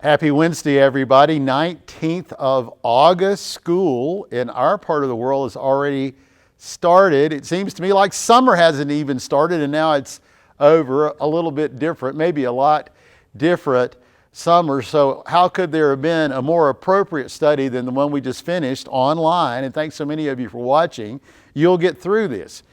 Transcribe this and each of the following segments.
Happy Wednesday, everybody. 19th of August. School in our part of the world has already started. It seems to me like summer hasn't even started and now it's over. A little bit different, maybe a lot different summer. So how could there have been a more appropriate study than the one we just finished online? And thanks so many of you for watching. You'll get through this.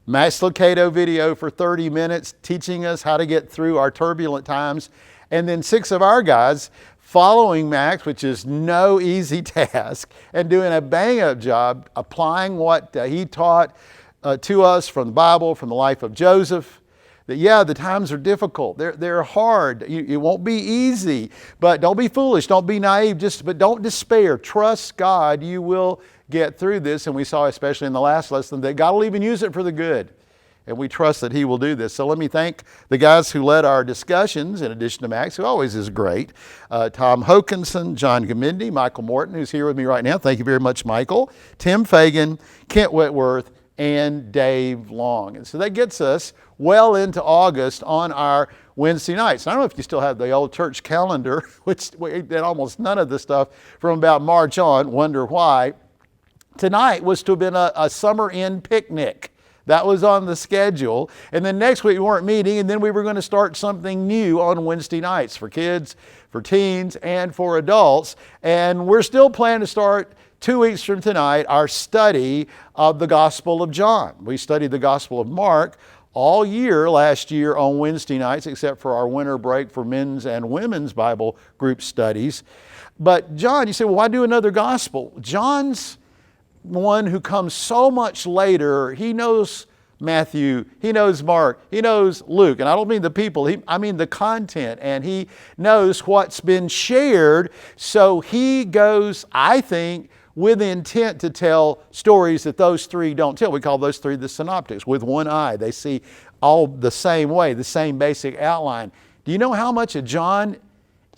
Max Lucado video for 30 minutes teaching us how to get through our turbulent times. And then 6 of our guys following Max, which is no easy task, and doing a bang-up job applying what he taught to us from the Bible, from the life of Joseph. That the times are difficult. They're hard. It won't be easy, but don't be foolish. Don't be naive. But don't despair. Trust God. You will get through this. And we saw, especially in the last lesson, that God will even use it for the good. And we trust that He will do this. So let me thank the guys who led our discussions, in addition to Max, who always is great. Tom Hokinson, John Gamindi, Michael Morton, who's here with me right now. Thank you very much, Michael. Tim Fagan, Kent Whitworth, and Dave Long. And so that gets us well into August on our Wednesday nights. I don't know if you still have the old church calendar, which we did almost none of the stuff from about March on. Wonder why. Tonight was to have been a summer end picnic. That was on the schedule. And then next week we weren't meeting, and then we were going to start something new on Wednesday nights for kids, for teens, and for adults. And we're still planning to start 2 weeks from tonight our study of the Gospel of John. We studied the Gospel of Mark all year last year on Wednesday nights, except for our winter break for men's and women's Bible group studies. But John, you say, well, why do another gospel? John's one who comes so much later. He knows Matthew, he knows Mark, he knows Luke. And I don't mean the people, I mean the content. And he knows what's been shared. So he goes, I think, with intent to tell stories that those three don't tell. We call those three the synoptics. With one eye, they see all the same way, the same basic outline. Do you know how much of John's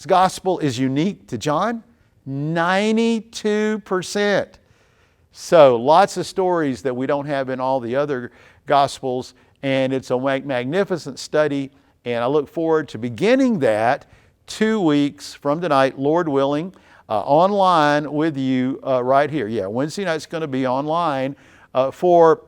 gospel is unique to John? 92%. So lots of stories that we don't have in all the other Gospels, and it's a magnificent study, and I look forward to beginning that 2 weeks from tonight, Lord willing, online with you right here. Yeah, Wednesday night's going to be online for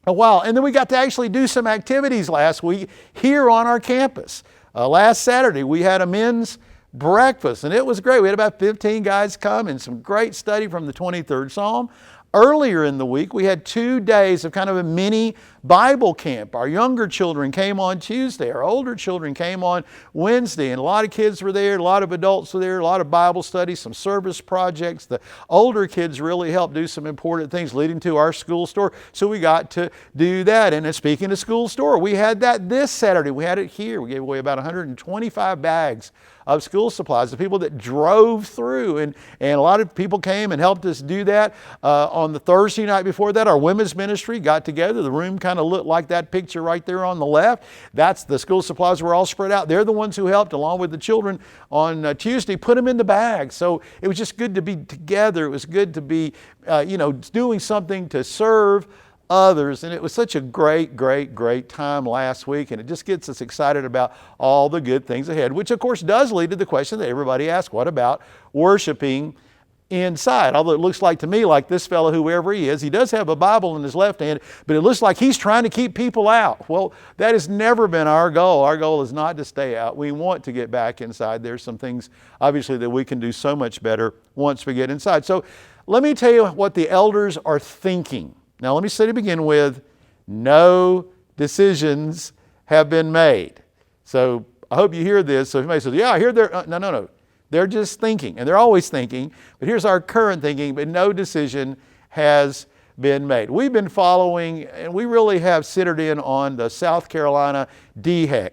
a while. And then we got to actually do some activities last week here on our campus. Last Saturday we had a men's breakfast, and it was great. We had about 15 guys come and some great study from the 23rd Psalm. Earlier in the week, we had 2 days of kind of a mini Bible camp. Our younger children came on Tuesday. Our older children came on Wednesday. And a lot of kids were there. A lot of adults were there. A lot of Bible studies, some service projects. The older kids really helped do some important things leading to our school store. So we got to do that. And speaking of school store, we had that this Saturday. We had it here. We gave away about 125 bags of school supplies. The people that drove through, and a lot of people came and helped us do that. On the Thursday night before that, our women's ministry got together. The room kind of looked like that picture right there on the left. That's the school supplies were all spread out. They're the ones who helped, along with the children, on Tuesday, put them in the bags. So it was just good to be together. It was good to be, doing something to serve others. And it was such a great time last week. And it just gets us excited about all the good things ahead, which of course does lead to the question that everybody asks, what about worshiping inside? Although it looks like to me like this fellow, whoever he is, he does have a Bible in his left hand, but it looks like he's trying to keep people out. Well, that has never been our goal. Our goal is not to stay out. We want to get back inside. There's some things obviously that we can do so much better once we get inside. So let me tell you what the elders are thinking. Now, let me say to begin with, no decisions have been made. So I hope you hear this. So if anybody says, I hear no. They're just thinking, and they're always thinking. But here's our current thinking, but no decision has been made. We've been following, and we really have centered in on the South Carolina DHEC.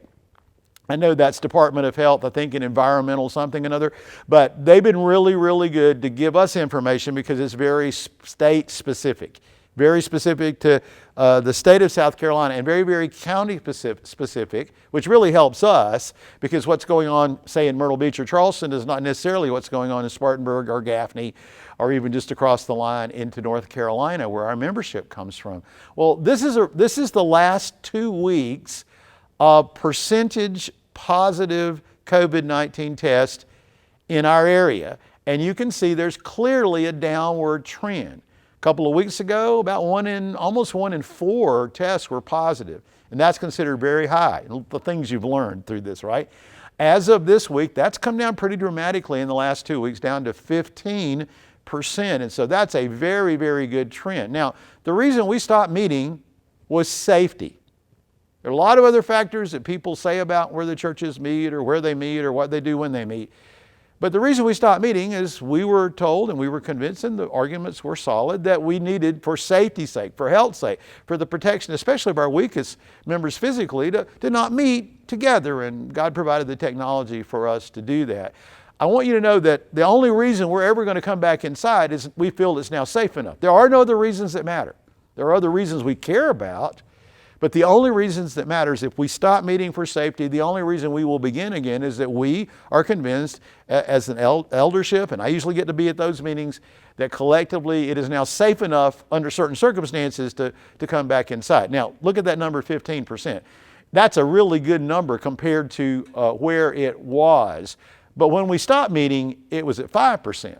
I know that's Department of Health, I think, and environmental something or another, but they've been really good to give us information because it's very state specific. Very specific to the state of South Carolina, and very county specific, which really helps us because what's going on, say, in Myrtle Beach or Charleston is not necessarily what's going on in Spartanburg or Gaffney or even just across the line into North Carolina where our membership comes from. Well, this is the last 2 weeks of percentage positive COVID-19 tests in our area. And you can see there's clearly a downward trend. A couple of weeks ago, almost 1 in 4 tests were positive. And that's considered very high, the things you've learned through this, right? As of this week, that's come down pretty dramatically in the last 2 weeks, down to 15%. And so that's a very, very good trend. Now, the reason we stopped meeting was safety. There are a lot of other factors that people say about where the churches meet or where they meet or what they do when they meet. But the reason we stopped meeting is we were told and we were convinced, and the arguments were solid, that we needed, for safety's sake, for health's sake, for the protection, especially of our weakest members physically, to not meet together. And God provided the technology for us to do that. I want you to know that the only reason we're ever going to come back inside is we feel it's now safe enough. There are no other reasons that matter. There are other reasons we care about, but the only reasons that matter is if we stop meeting for safety, the only reason we will begin again is that we are convinced as an eldership, and I usually get to be at those meetings, that collectively it is now safe enough under certain circumstances to come back inside. Now, look at that number, 15%. That's a really good number compared to where it was. But when we stopped meeting, it was at 5%.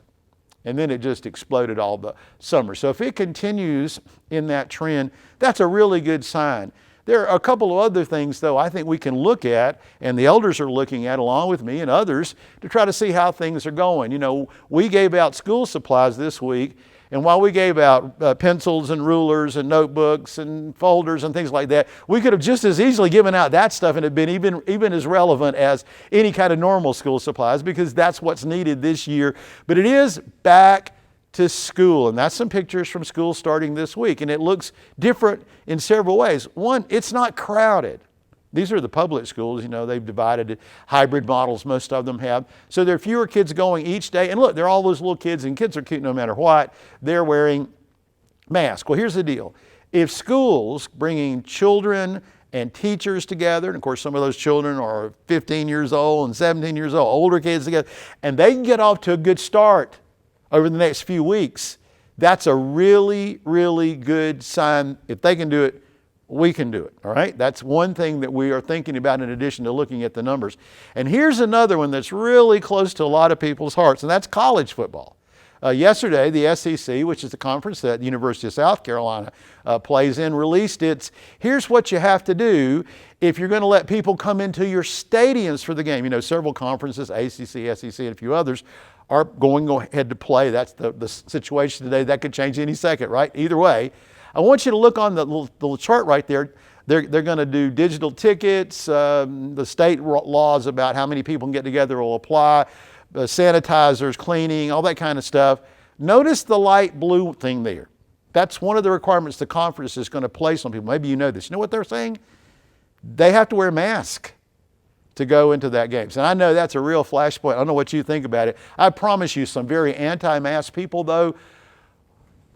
And then it just exploded all the summer. So if it continues in that trend, that's a really good sign. There are a couple of other things, though, I think we can look at, and the elders are looking at along with me and others, to try to see how things are going. You know, we gave out school supplies this week, and while we gave out pencils and rulers and notebooks and folders and things like that, we could have just as easily given out that stuff and it been even as relevant as any kind of normal school supplies, because that's what's needed this year. But it is back to school, and that's some pictures from school starting this week, and it looks different in several ways. One, it's not crowded. These are the public schools, you know, they've divided hybrid models, most of them have. So there are fewer kids going each day. And look, they're all those little kids, and kids are cute no matter what. They're wearing masks. Well, here's the deal. If schools bringing children and teachers together, and of course some of those children are 15 years old and 17 years old, older kids together, and they can get off to a good start over the next few weeks, that's a really, really good sign. If they can do it, we can do it, all right? That's one thing that we are thinking about in addition to looking at the numbers. And here's another one that's really close to a lot of people's hearts, and that's college football. Yesterday, the SEC, which is the conference that the University of South Carolina plays in, released its, here's what you have to do if you're going to let people come into your stadiums for the game. You know, several conferences, ACC, SEC, and a few others, are going ahead to play. That's the situation today. That could change any second, right? Either way, I want you to look on the little chart right there. They're going to do digital tickets. The state laws about how many people can get together will apply. Sanitizers, cleaning, all that kind of stuff. Notice the light blue thing there. That's one of the requirements the conference is going to place on people. Maybe you know this. You know what they're saying? They have to wear a mask to go into that game. So I know that's a real flashpoint. I don't know what you think about it. I promise you some very anti-mask people, though,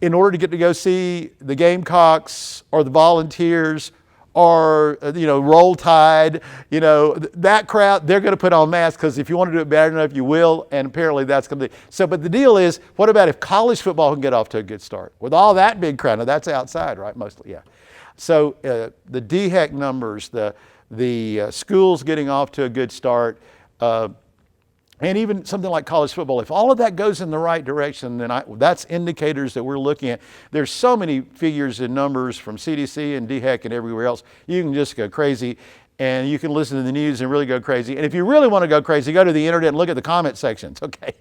in order to get to go see the Gamecocks or the Volunteers or, you know, Roll Tide, you know, that crowd, they're going to put on masks because if you want to do it bad enough, you will, and apparently that's going to be. So, but the deal is, what about if college football can get off to a good start? With all that big crowd, now that's outside, right, mostly, yeah. So the DHEC numbers, the schools getting off to a good start, and even something like college football, if all of that goes in the right direction, then that's indicators that we're looking at. There's so many figures and numbers from CDC and DHEC and everywhere else. You can just go crazy, and you can listen to the news and really go crazy. And if you really want to go crazy, go to the internet and look at the comment sections, okay?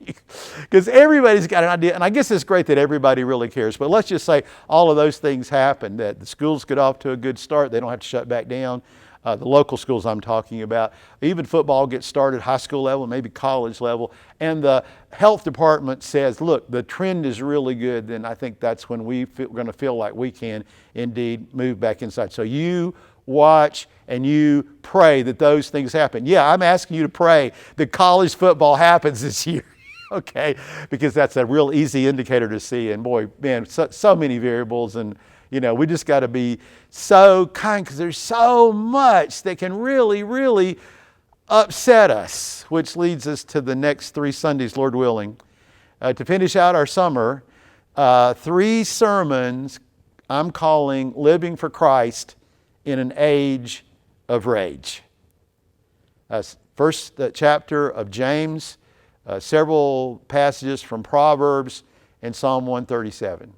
Because everybody's got an idea, and I guess it's great that everybody really cares. But let's just say all of those things happen, that the schools get off to a good start. They don't have to shut back down. The local schools I'm talking about, even football gets started high school level, maybe college level, and the health department says, look, the trend is really good, then I think that's when we're going to feel like we can indeed move back inside. So you watch and you pray that those things happen. Yeah, I'm asking you to pray that college football happens this year. Okay, because that's a real easy indicator to see, and boy, man, so many variables, and you know, we just got to be so kind because there's so much that can really, really upset us, which leads us to the next 3 Sundays, Lord willing. To finish out our summer, 3 sermons I'm calling Living for Christ in an Age of Rage. First chapter of James, several passages from Proverbs and Psalm 137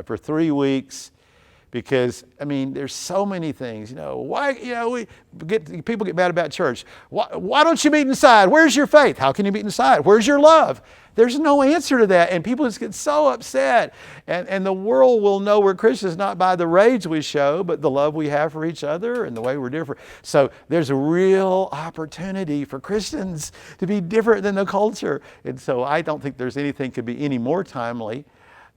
for 3 weeks. Because, I mean, there's so many things, why, people get mad about church. Why don't you meet inside? Where's your faith? How can you meet inside? Where's your love? There's no answer to that. And people just get so upset. And the world will know we're Christians not by the rage we show, but the love we have for each other and the way we're different. So there's a real opportunity for Christians to be different than the culture. And so I don't think there's anything could be any more timely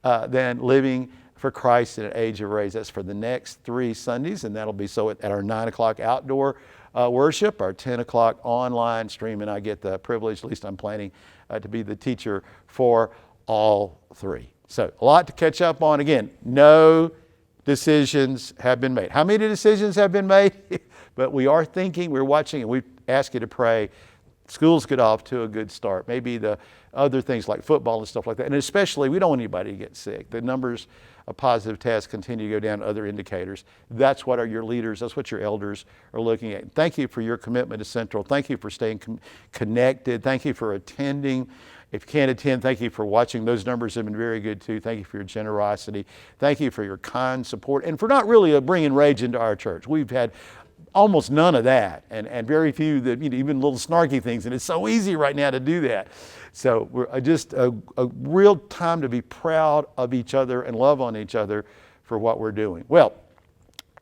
than living for Christ in an age of rage. That's for the next 3 Sundays, and that'll be so at our 9 o'clock outdoor worship, our 10 o'clock online stream, and I get the privilege, at least I'm planning, to be the teacher for all 3. So a lot to catch up on. Again, no decisions have been made. How many decisions have been made? But we are thinking, we're watching, and we ask you to pray. Schools get off to a good start. Maybe the other things like football and stuff like that. And especially, we don't want anybody to get sick. The numbers of positive tests continue to go down, other indicators. That's what your leaders, that's what your elders are looking at. Thank you for your commitment to Central. Thank you for staying connected. Thank you for attending. If you can't attend, thank you for watching. Those numbers have been very good too. Thank you for your generosity. Thank you for your kind support and for not really bringing rage into our church. We've had almost none of that, and very few that, even little snarky things, and it's so easy right now to do that. So we're just a real time to be proud of each other and love on each other for what we're doing. Well,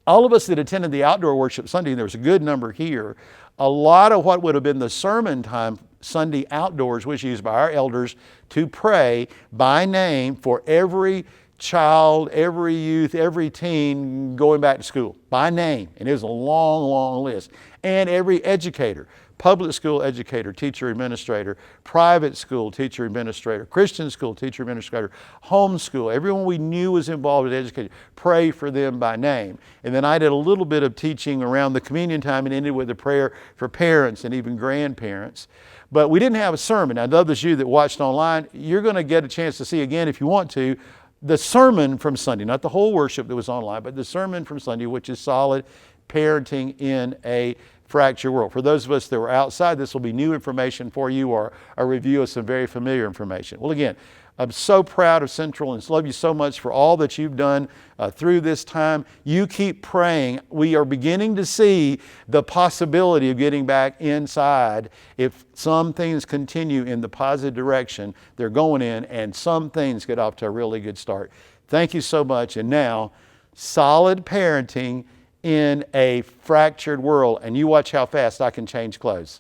all of us that attended the outdoor worship Sunday, and there was a good number here, a lot of what would have been the sermon time Sunday outdoors was used by our elders to pray by name for every child, every youth, every teen going back to school by name. And it was a long, long list. And every educator, public school educator, teacher, administrator, private school, teacher, administrator, Christian school, teacher, administrator, homeschool, everyone we knew was involved in education, pray for them by name. And then I did a little bit of teaching around the communion time and ended with a prayer for parents and even grandparents. But we didn't have a sermon. Now, those of you that watched online, you're going to get a chance to see again, if you want to, the sermon from Sunday, not the whole worship that was online, but the sermon from Sunday, which is solid parenting in a fractured world. For those of us that were outside, this will be new information for you or a review of some very familiar information. Well, again, I'm so proud of Central and love you so much for all that you've done through this time. You keep praying. We are beginning to see the possibility of getting back inside if some things continue in the positive direction they're going in and some things get off to a really good start. Thank you so much. And now, solid parenting in a fractured world. And you watch how fast I can change clothes.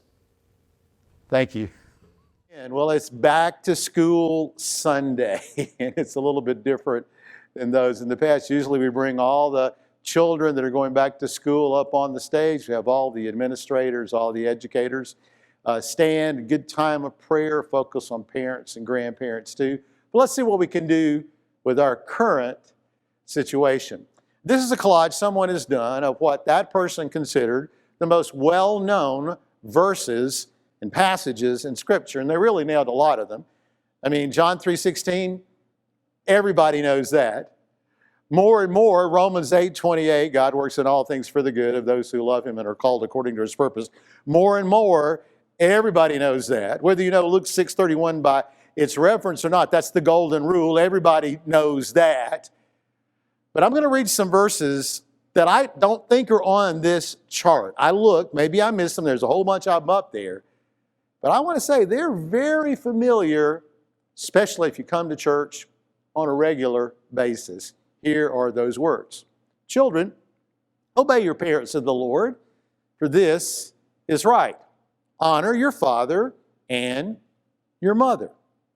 Thank you. Well, it's back to school Sunday, and it's a little bit different than those in the past. Usually we bring all the children that are going back to school up on the stage. We have all the administrators, all the educators stand, a good time of prayer, focus on parents and grandparents too. But let's see what we can do with our current situation. This is a collage someone has done of what that person considered the most well-known verses and passages in Scripture, and they really nailed a lot of them. I mean, John 3:16, everybody knows that. More and more, Romans 8:28, God works in all things for the good of those who love Him and are called according to His purpose. More and more, everybody knows that. Whether you know Luke 6:31 by its reference or not, that's the golden rule. Everybody knows that. But I'm going to read some verses that I don't think are on this chart. I looked, maybe I missed them. There's a whole bunch of them up there. But I want to say they're very familiar, especially if you come to church on a regular basis. Here are those words. Children, obey your parents in the Lord, for this is right. Honor your father and your mother.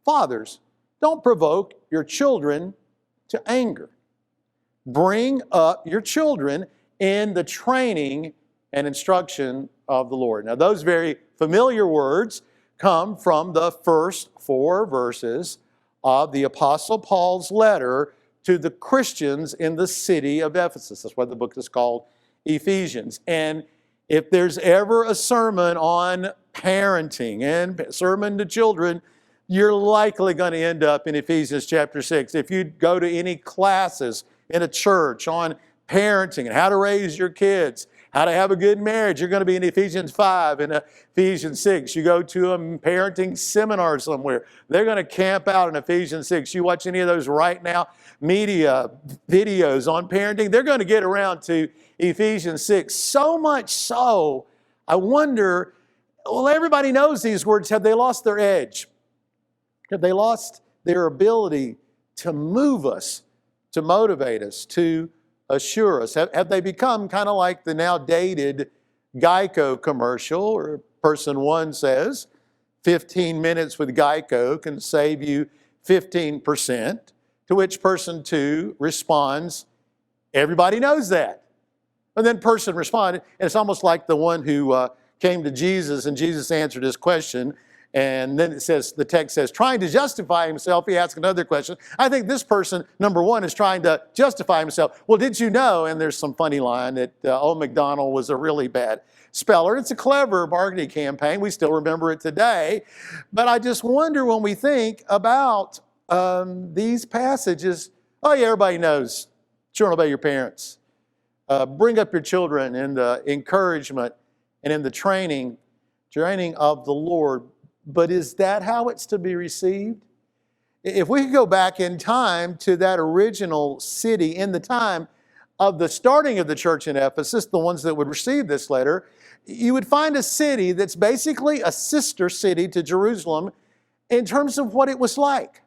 Fathers, don't provoke your children to anger. Bring up your children in the training and instruction of the Lord. Now, those very familiar words come from the first 4 verses of the Apostle Paul's letter to the Christians in the city of Ephesus. That's why the book is called Ephesians. And if there's ever a sermon on parenting and sermon to children, you're likely going to end up in Ephesians chapter 6. If you go to any classes in a church on parenting and how to raise your kids, how to have a good marriage. You're going to be in Ephesians 5 and Ephesians 6. You go to a parenting seminar somewhere, they're going to camp out in Ephesians 6. You watch any of those right now, media videos on parenting, they're going to get around to Ephesians 6. So much so, I wonder, well, everybody knows these words. Have they lost their edge? Have they lost their ability to move us, to motivate us, to assure us? Have they become kind of like the now dated Geico commercial, where person one says, 15 minutes with Geico can save you 15%, to which person two responds, everybody knows that. And then person responded, and it's almost like the one who came to Jesus and Jesus answered his question. And then it says, the text says, trying to justify himself, he asked another question. I think this person, number one, is trying to justify himself. Well, did you know, and there's some funny line, that Old MacDonald was a really bad speller. It's a clever marketing campaign. We still remember it today. But I just wonder when we think about these passages, oh yeah, everybody knows, children obey your parents. Bring up your children in the encouragement and in the training of the Lord. But is that how it's to be received? If we could go back in time to that original city in the time of the starting of the church in Ephesus, the ones that would receive this letter, you would find a city that's basically a sister city to Jerusalem in terms of what it was like.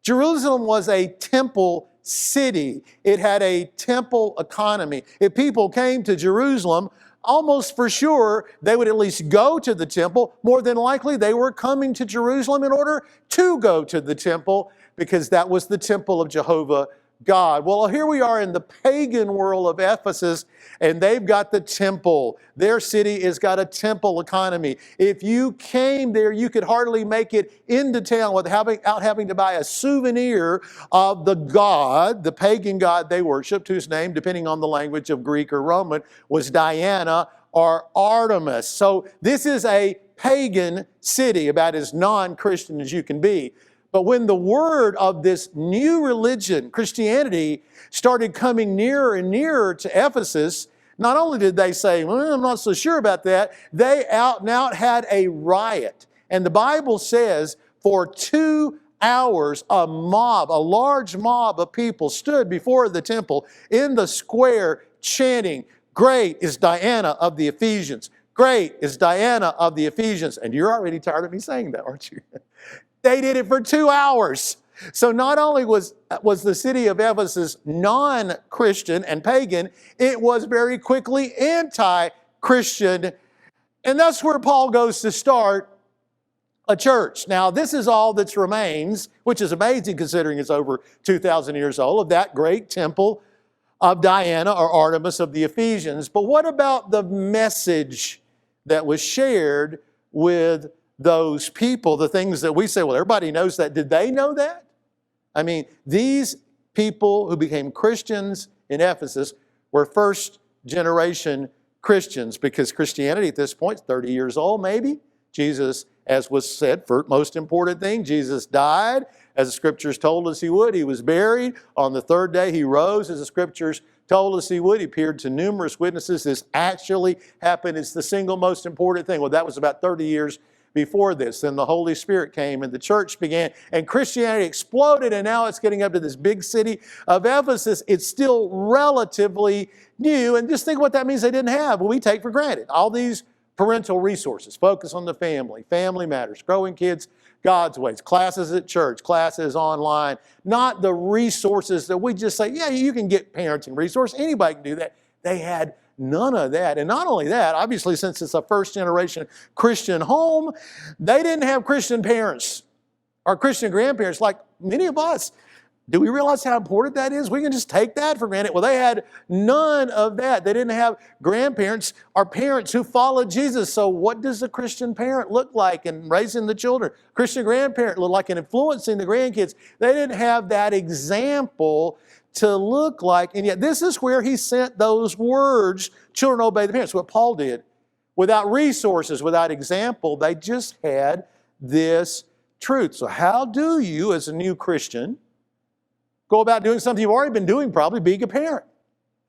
Jerusalem was a temple city. It had a temple economy. If people came to Jerusalem, almost for sure, they would at least go to the temple. More than likely, they were coming to Jerusalem in order to go to the temple, because that was the temple of Jehovah God. Well, here we are in the pagan world of Ephesus, and they've got the temple. Their city has got a temple economy. If you came there, you could hardly make it into town without having to buy a souvenir of the god, the pagan god they worshiped, whose name, depending on the language of Greek or Roman, was Diana or Artemis. So this is a pagan city, about as non-Christian as you can be. But when the word of this new religion, Christianity, started coming nearer and nearer to Ephesus, not only did they say, well, I'm not so sure about that, they out and out had a riot. And the Bible says for 2 hours, a large mob of people stood before the temple in the square chanting, "Great is Diana of the Ephesians. Great is Diana of the Ephesians." And you're already tired of me saying that, aren't you? They did it for 2 hours. So not only was the city of Ephesus non-Christian and pagan, it was very quickly anti-Christian. And that's where Paul goes to start a church. Now, this is all that remains, which is amazing considering it's over 2,000 years old, of that great temple of Diana or Artemis of the Ephesians. But what about the message that was shared with those people, the things that we say, well, everybody knows that. Did they know that? I mean, these people who became Christians in Ephesus were first generation Christians, because Christianity at this point is 30 years old maybe. Jesus, as was said, first most important thing, Jesus died, as the scriptures told us he would. He was buried. On the third day he rose, as the scriptures told us he would. He appeared to numerous witnesses. This actually happened. It's the single most important thing. Well, that was about 30 years before this. Then the Holy Spirit came and the church began, and Christianity exploded, and now it's getting up to this big city of Ephesus. It's still relatively new, and just think what that means they didn't have. Well, we take for granted all these parental resources, focus on the family, family matters, growing kids God's ways, classes at church, classes online, not the resources that we just say, yeah, you can get parenting resource, anybody can do that. They had none of that. And not only that, obviously, since it's a first generation Christian home, they didn't have Christian parents or Christian grandparents like many of us. Do we realize how important that is? We can just take that for granted. Well, they had none of that. They didn't have grandparents or parents who followed Jesus. So what does a Christian parent look like in raising the children? Christian grandparent look like in influencing the grandkids. They didn't have that example to look like. And yet this is where he sent those words, children obey the parents, what Paul did. Without resources, without example, they just had this truth. So how do you, as a new Christian, go about doing something you've already been doing, probably being a parent?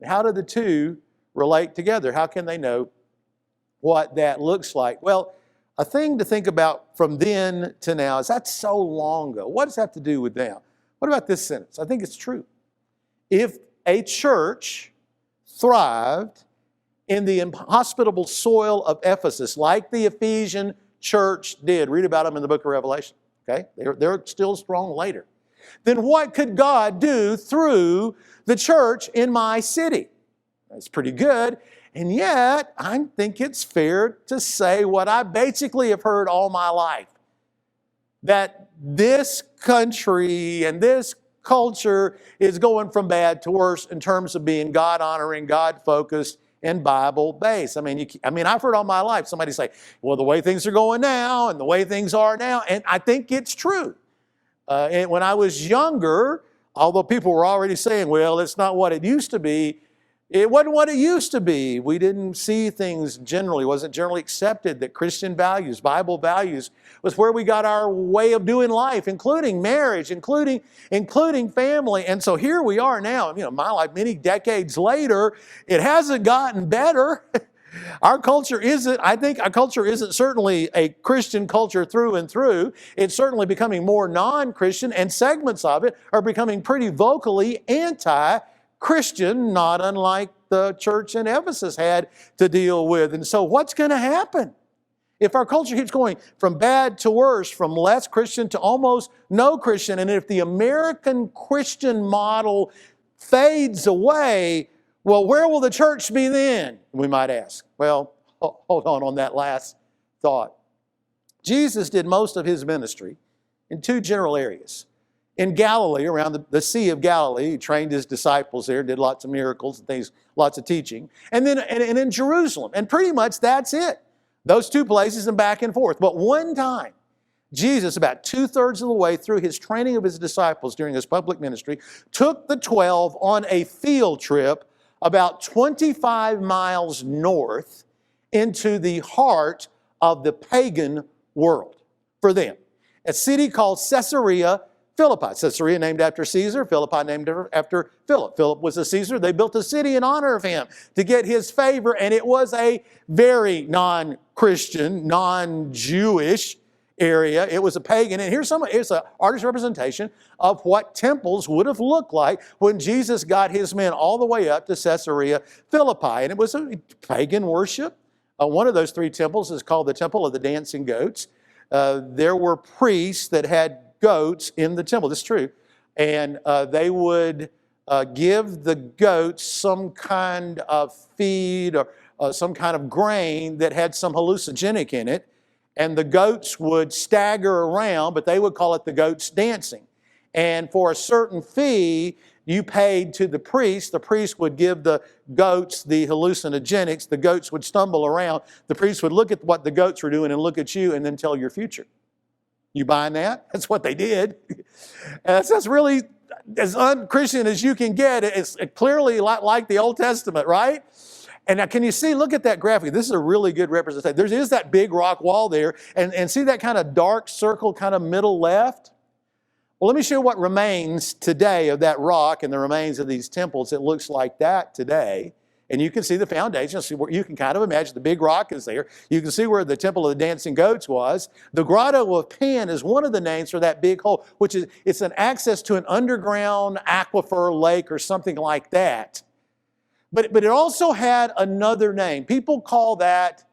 How do the two relate together? How can they know what that looks like? Well, a thing to think about from then to now is that's so long ago. What does that have to do with now? What about this sentence? I think it's true. If a church thrived in the inhospitable soil of Ephesus, like the Ephesian church did, read about them in the book of Revelation, okay? They're still strong later. Then what could God do through the church in my city? That's pretty good. And yet, I think it's fair to say what I basically have heard all my life, that this country and this culture is going from bad to worse in terms of being God-honoring, God-focused, and Bible-based. I mean, I've heard all my life somebody say, well, the way things are going now and the way things are now, and I think it's true. And when I was younger, although people were already saying, well, it's not what it used to be, it wasn't what it used to be. We didn't see things generally. It wasn't generally accepted that Christian values, Bible values, was where we got our way of doing life, including marriage, including family. And so here we are now, my life, many decades later, it hasn't gotten better. Our culture isn't certainly a Christian culture through and through. It's certainly becoming more non-Christian, and segments of it are becoming pretty vocally anti-Christian, not unlike the church in Ephesus had to deal with. And so what's going to happen? If our culture keeps going from bad to worse, from less Christian to almost no Christian, and if the American Christian model fades away, well, where will the church be then? We might ask. Well, hold on that last thought. Jesus did most of his ministry in two general areas. In Galilee, around the Sea of Galilee, he trained his disciples there, did lots of miracles and things, lots of teaching. And then and in Jerusalem, and pretty much that's it. Those two places and back and forth. But one time, Jesus, about 2/3 of the way through his training of his disciples during his public ministry, took the 12 on a field trip about 25 miles north into the heart of the pagan world for them. A city called Caesarea Philippi. Caesarea named after Caesar, Philippi named after Philip. Philip was a Caesar. They built a city in honor of him to get his favor, and it was a very non-Christian, non-Jewish area. It was a pagan, and here's an artist's representation of what temples would have looked like when Jesus got his men all the way up to Caesarea Philippi, and it was a pagan worship. One of those three temples is called the Temple of the Dancing Goats. There were priests that had goats in the temple. This is true. And they would give the goats some kind of feed or some kind of grain that had some hallucinogenic in it. And the goats would stagger around, but they would call it the goats dancing. And for a certain fee, you paid to the priest. The priest would give the goats the hallucinogenics. The goats would stumble around. The priest would look at what the goats were doing and look at you and then tell your future. You buying that? That's what they did. And that's really as un-Christian as you can get. It's clearly like the Old Testament, right? And now can you see, look at that graphic. This is a really good representation. There is that big rock wall there. And see that kind of dark circle kind of middle left? Well, let me show you what remains today of that rock and the remains of these temples. It looks like that today. And you can see the foundation. You can kind of imagine the big rock is there. You can see where the Temple of the Dancing Goats was. The Grotto of Pan is one of the names for that big hole, which is it's an access to an underground aquifer lake or something like that. But it also had another name. People call that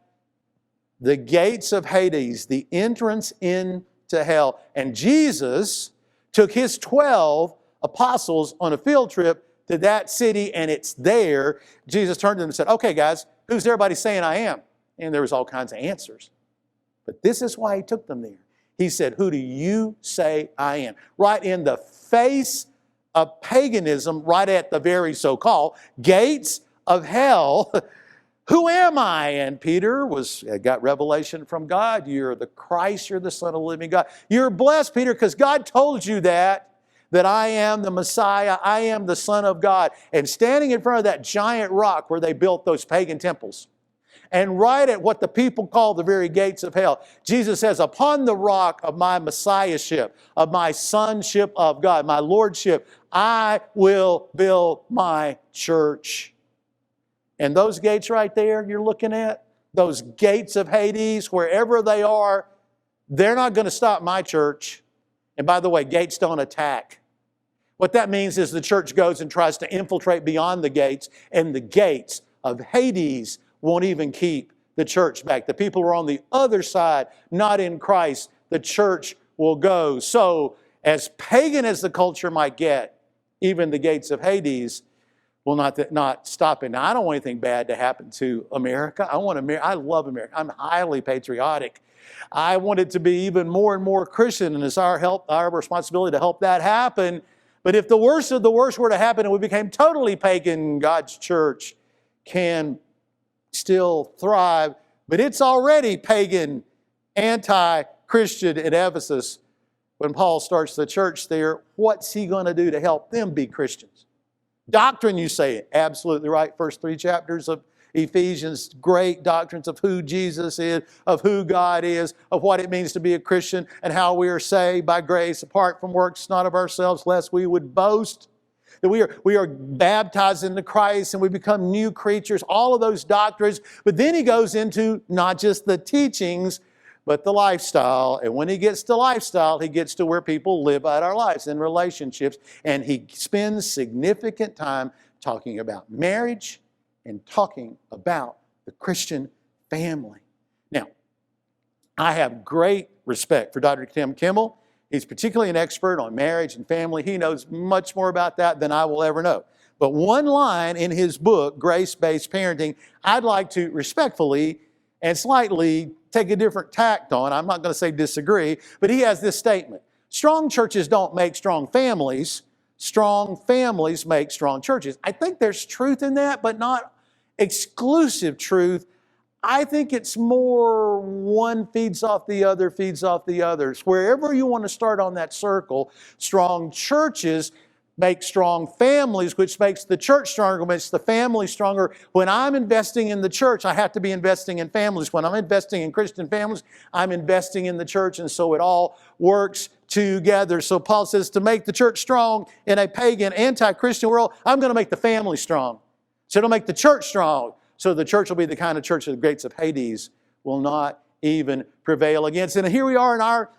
the gates of Hades, the entrance into hell. And Jesus took his 12 apostles on a field trip to that city, and it's there. Jesus turned to them and said, okay, guys, who's everybody saying I am? And there was all kinds of answers. But this is why he took them there. He said, who do you say I am? Right in the face of paganism, right at the very so-called gates of hell. Who am I? And Peter got revelation from God. You're the Christ, you're the Son of the living God. You're blessed, Peter, because God told you that I am the Messiah, I am the Son of God. And standing in front of that giant rock where they built those pagan temples, and right at what the people call the very gates of hell, Jesus says, upon the rock of my Messiahship, of my sonship of God, my lordship, I will build my church. And those gates right there you're looking at, those gates of Hades, wherever they are, they're not going to stop my church. And by the way, gates don't attack. What that means is the church goes and tries to infiltrate beyond the gates, and the gates of Hades won't even keep the church back. The people who are on the other side, not in Christ, the church will go. So, as pagan as the culture might get, even the gates of Hades will not stop it. Now, I don't want anything bad to happen to America. I love America. I'm highly patriotic. I want it to be even more and more Christian, and it's our responsibility to help that happen. But if the worst of the worst were to happen and we became totally pagan, God's church can still thrive. But it's already pagan, anti-Christian in Ephesus. When Paul starts the church there, what's he going to do to help them be Christians? Doctrine, you say, absolutely right. First 3 chapters of Ephesians, great doctrines of who Jesus is, of who God is, of what it means to be a Christian, and how we are saved by grace, apart from works, not of ourselves, lest we would boast. That we are baptized into Christ and we become new creatures, all of those doctrines. But then he goes into not just the teachings, but the lifestyle. And when he gets to lifestyle, he gets to where people live out our lives in relationships. And he spends significant time talking about marriage and talking about the Christian family. Now, I have great respect for Dr. Tim Kimmel. He's particularly an expert on marriage and family. He knows much more about that than I will ever know. But one line in his book, Grace-Based Parenting, I'd like to respectfully and slightly take a different tact on. I'm not going to say disagree, but he has this statement. Strong churches don't make strong families. Strong families make strong churches. I think there's truth in that, but not exclusive truth. I think it's more one feeds off the other, feeds off the others. Wherever you want to start on that circle, strong churches make strong families, which makes the church stronger, makes the family stronger. When I'm investing in the church, I have to be investing in families. When I'm investing in Christian families, I'm investing in the church, and so it all works together. So Paul says to make the church strong in a pagan, anti-Christian world, I'm going to make the family strong. So it'll make the church strong. So the church will be the kind of church that the gates of Hades will not even prevail against. And here we are in our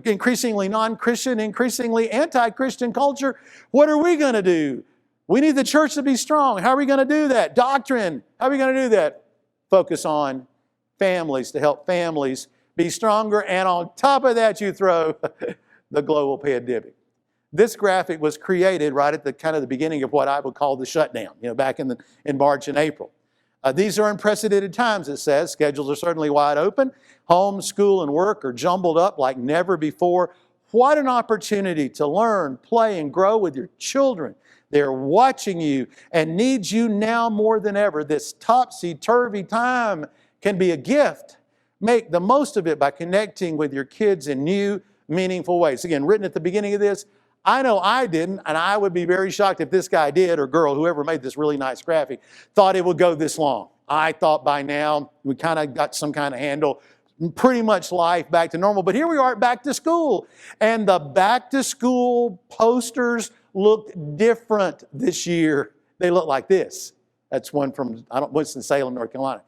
increasingly non-Christian, increasingly anti-Christian culture. What are we going to do? We need the church to be strong. How are we going to do that? Doctrine. How are we going to do that? Focus on families, to help families be stronger. And on top of that, you throw the global pandemic. This graphic was created right at the beginning of what I would call the shutdown, back in March and April. These are unprecedented times, it says. Schedules are certainly wide open. Home, school, and work are jumbled up like never before. What an opportunity to learn, play, and grow with your children. They're watching you and need you now more than ever. This topsy-turvy time can be a gift. Make the most of it by connecting with your kids in new, meaningful ways. Again, written at the beginning of this, I know I didn't, and I would be very shocked if this guy did, or girl, whoever made this really nice graphic, thought it would go this long. I thought by now we kind of got some kind of handle, pretty much life back to normal. But here we are back to school. And the back to school posters looked different this year. They look like this. That's one from Winston-Salem, North Carolina.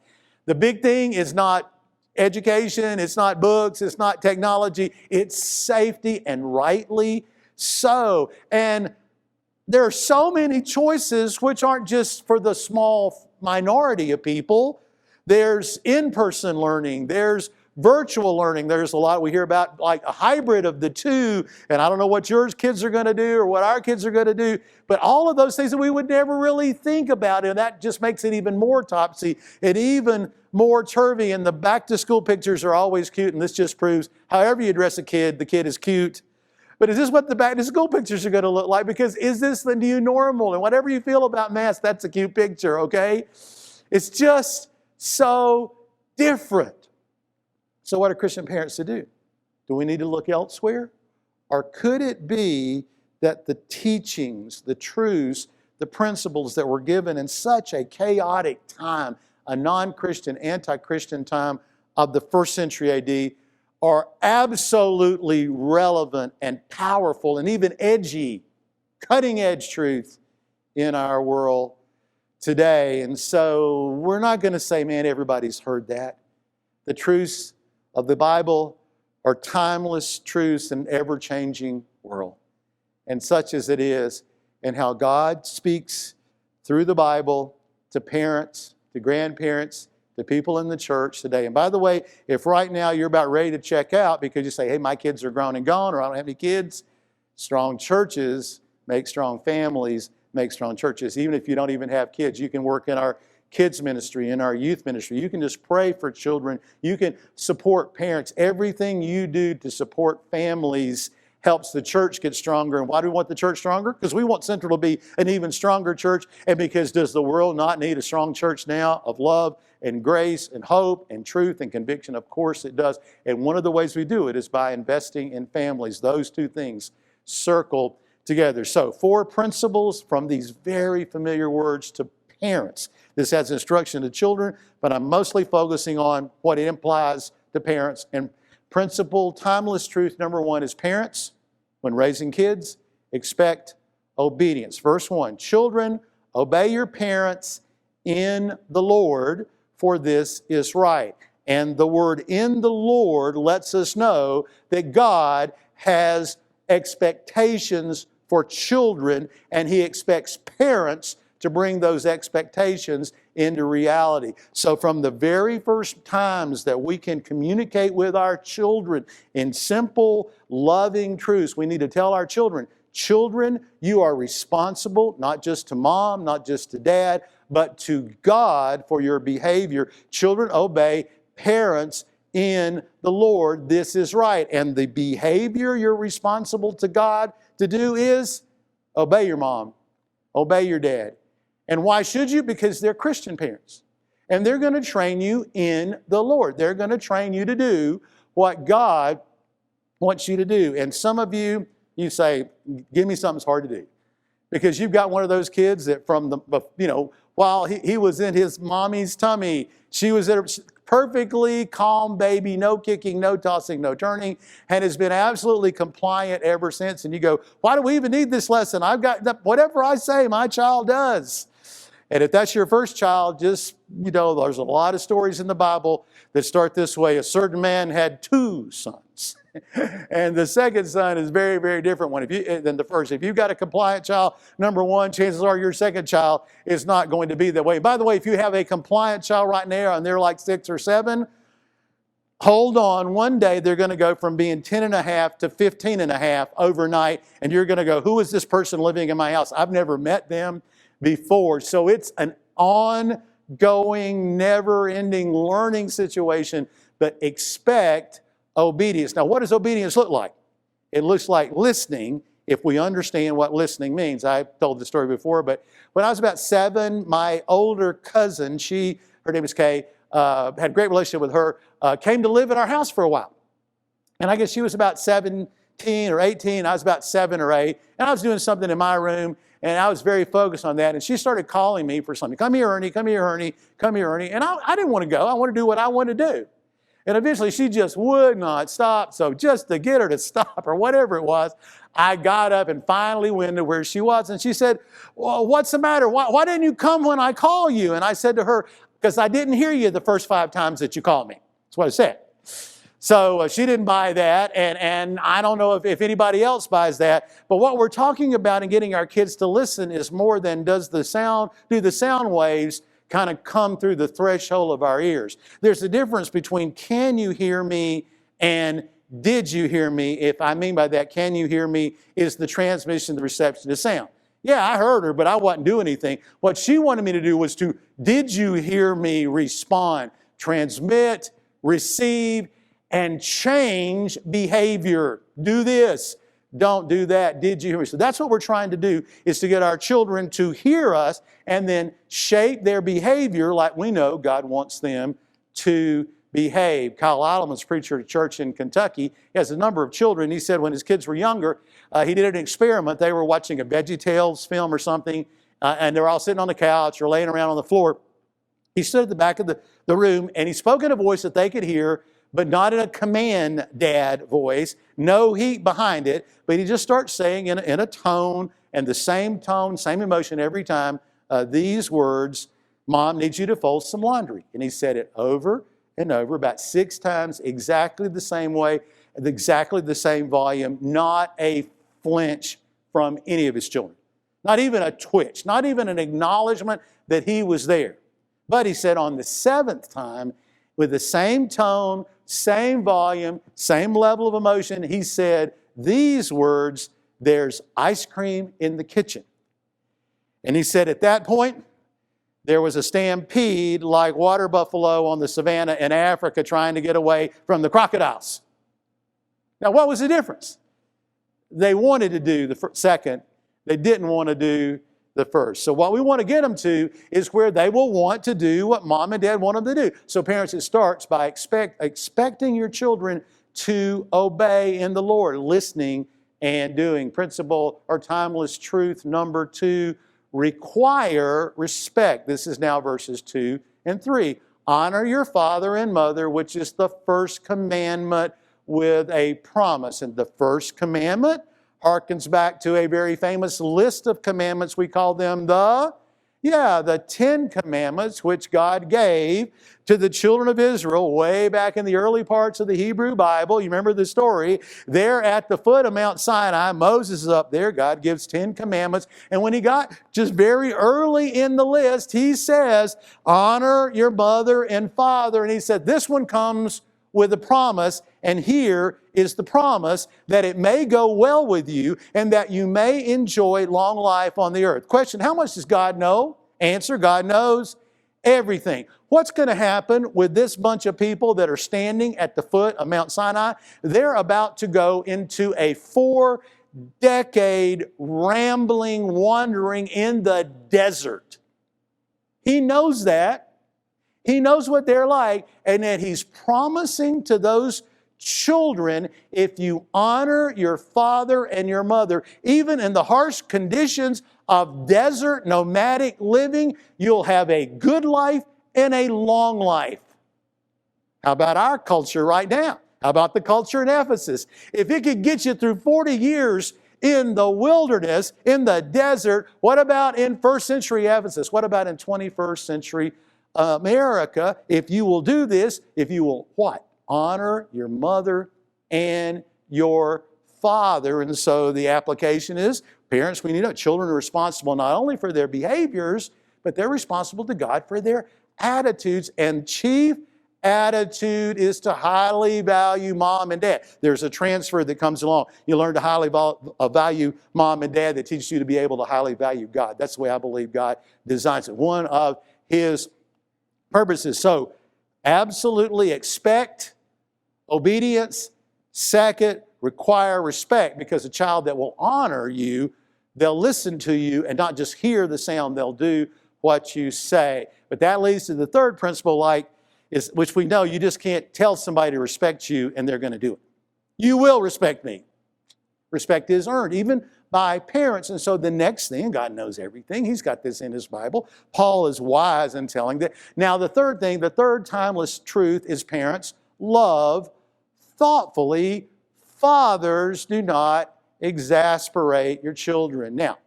The big thing is not education, it's not books, it's not technology, it's safety, and rightly so. And there are so many choices which aren't just for the small minority of people. There's in-person learning, there's virtual learning, there's a lot we hear about, like a hybrid of the two, and I don't know what your kids are going to do or what our kids are going to do, but all of those things that we would never really think about, and that just makes it even more topsy and even more turvy. And the back-to-school pictures are always cute, and this just proves however you dress a kid, the kid is cute. But is this what the back-to-school pictures are going to look like? Because is this the new normal? And whatever you feel about masks, that's a cute picture, okay? It's just so different. So what are Christian parents to do? Do we need to look elsewhere? Or could it be that the teachings, the truths, the principles that were given in such a chaotic time, a non-Christian, anti-Christian time of the first century AD, are absolutely relevant and powerful and even edgy, cutting-edge truth in our world today. And so we're not going to say, man, everybody's heard that. The truths of the Bible are timeless truths in an ever-changing world. And such as it is, and how God speaks through the Bible to parents, to grandparents, to people in the church today. And by the way, if right now you're about ready to check out because you say, hey, my kids are grown and gone, or I don't have any kids, strong churches make strong families, make strong churches. Even if you don't even have kids, you can work in our kids ministry, in our youth ministry. You can just pray for children. You can support parents. Everything you do to support families helps the church get stronger. And why do we want the church stronger? Because we want Central to be an even stronger church. And because does the world not need a strong church now of love and grace and hope and truth and conviction? Of course it does. And one of the ways we do it is by investing in families. Those two things circle together. So 4 principles from these very familiar words to parents. This has instruction to children, but I'm mostly focusing on what it implies to parents. And principle, timeless truth number 1 is parents, when raising kids, expect obedience. Verse 1, children, obey your parents in the Lord, for this is right. And the word in the Lord lets us know that God has expectations for children, and He expects parents to bring those expectations into reality. So from the very first times that we can communicate with our children in simple, loving truths, we need to tell our children, children, you are responsible, not just to mom, not just to dad, but to God for your behavior. Children, obey parents in the Lord. This is right. And the behavior you're responsible to God to do is obey your mom, obey your dad. And why should you? Because they're Christian parents. And they're going to train you in the Lord. They're going to train you to do what God wants you to do. And some of you, you say, give me something that's hard to do. Because you've got one of those kids that from the, while he was in his mommy's tummy, she was at a perfectly calm baby, no kicking, no tossing, no turning, and has been absolutely compliant ever since. And you go, why do we even need this lesson? I've got, whatever I say, my child does. And if that's your first child, just, there's a lot of stories in the Bible that start this way. A certain man had 2 sons. And the second son is very, very different than the first. If you've got a compliant child, number 1, chances are your second child is not going to be that way. By the way, if you have a compliant child right now and they're like 6 or 7, hold on. One day they're going to go from being 10 and a half to 15 and a half overnight. And you're going to go, who is this person living in my house? I've never met them before. So it's an ongoing, never-ending learning situation, but expect obedience. Now, what does obedience look like? It looks like listening, if we understand what listening means. I've told the story before, but when I was about 7, my older cousin, her name is Kay, had a great relationship with her, came to live in our house for a while. And I guess she was about 17 or 18, I was about 7 or 8, and I was doing something in my room, and I was very focused on that, and she started calling me for something. Come here, Ernie, come here, Ernie, come here, Ernie. And I didn't want to go. I wanted to do what I wanted to do. And eventually she just would not stop. So just to get her to stop or whatever it was, I got up and finally went to where she was. And she said, well, what's the matter? Why didn't you come when I call you? And I said to her, because I didn't hear you the first 5 times that you called me. That's what I said. So she didn't buy that. And I don't know if anybody else buys that. But what we're talking about in getting our kids to listen is more than do the sound waves kind of come through the threshold of our ears. There's a difference between can you hear me and did you hear me? If I mean by that, can you hear me is the transmission, the reception of sound. Yeah, I heard her, but I wasn't doing anything. What she wanted me to do was did you hear me respond, transmit, receive, and change behavior. Do this. Don't do that. Did you hear me? So that's what we're trying to do, is to get our children to hear us and then shape their behavior like we know God wants them to behave. Kyle Idleman's preacher at a church in Kentucky. He has a number of children. He said when his kids were younger, he did an experiment. They were watching a VeggieTales film or something, and they're all sitting on the couch or laying around on the floor. He stood at the back of the room, and he spoke in a voice that they could hear, but not in a command dad voice, no heat behind it, but he just starts saying in a tone, and the same tone, same emotion every time, these words, Mom needs you to fold some laundry. And he said it over and over, about 6 times, exactly the same way, exactly the same volume, not a flinch from any of his children. Not even a twitch, not even an acknowledgement that he was there. But he said on the 7th time, with the same tone, same volume, same level of emotion, he said these words, there's ice cream in the kitchen. And he said at that point, there was a stampede like water buffalo on the savannah in Africa trying to get away from the crocodiles. Now, what was the difference? They wanted to do the second. They didn't want to do the first. So what we want to get them to is where they will want to do what mom and dad want them to do. So parents, it starts by expecting your children to obey in the Lord, listening and doing. Principle or timeless truth number 2, require respect. This is now verses 2 and 3. Honor your father and mother, which is the first commandment with a promise. And the first commandment harkens back to a very famous list of commandments. We call them the 10 commandments, which God gave to the children of Israel way back in the early parts of the Hebrew Bible. You remember the story. There at the foot of Mount Sinai, Moses is up there. God gives 10 commandments. And when he got just very early in the list, he says, honor your mother and father. And he said, this one comes with a promise, and here is the promise that it may go well with you and that you may enjoy long life on the earth. Question, how much does God know? Answer, God knows everything. What's going to happen with this bunch of people that are standing at the foot of Mount Sinai? They're about to go into a 4-decade rambling, wandering in the desert. He knows that. He knows what they're like, and that he's promising to those children, if you honor your father and your mother, even in the harsh conditions of desert nomadic living, you'll have a good life and a long life. How about our culture right now? How about the culture in Ephesus? If it could get you through 40 years in the wilderness, in the desert, what about in first century Ephesus? What about in 21st century America? If you will do this, if you will what? Honor your mother and your father. And so the application is, parents, we need to know children are responsible not only for their behaviors, but they're responsible to God for their attitudes. And chief attitude is to highly value mom and dad. There's a transfer that comes along. You learn to highly value mom and dad that teaches you to be able to highly value God. That's the way I believe God designs it. One of his purposes. So absolutely expect obedience. Second, require respect, because a child that will honor you, they'll listen to you and not just hear the sound, they'll do what you say. But that leads to the third principle, which we know you just can't tell somebody to respect you and they're going to do it. You will respect me. Respect is earned, even by parents. And so the next thing, God knows everything. He's got this in his Bible. Paul is wise in telling that. Now the third thing, the third timeless truth is, parents, love thoughtfully. Fathers, do not exasperate your children. Now,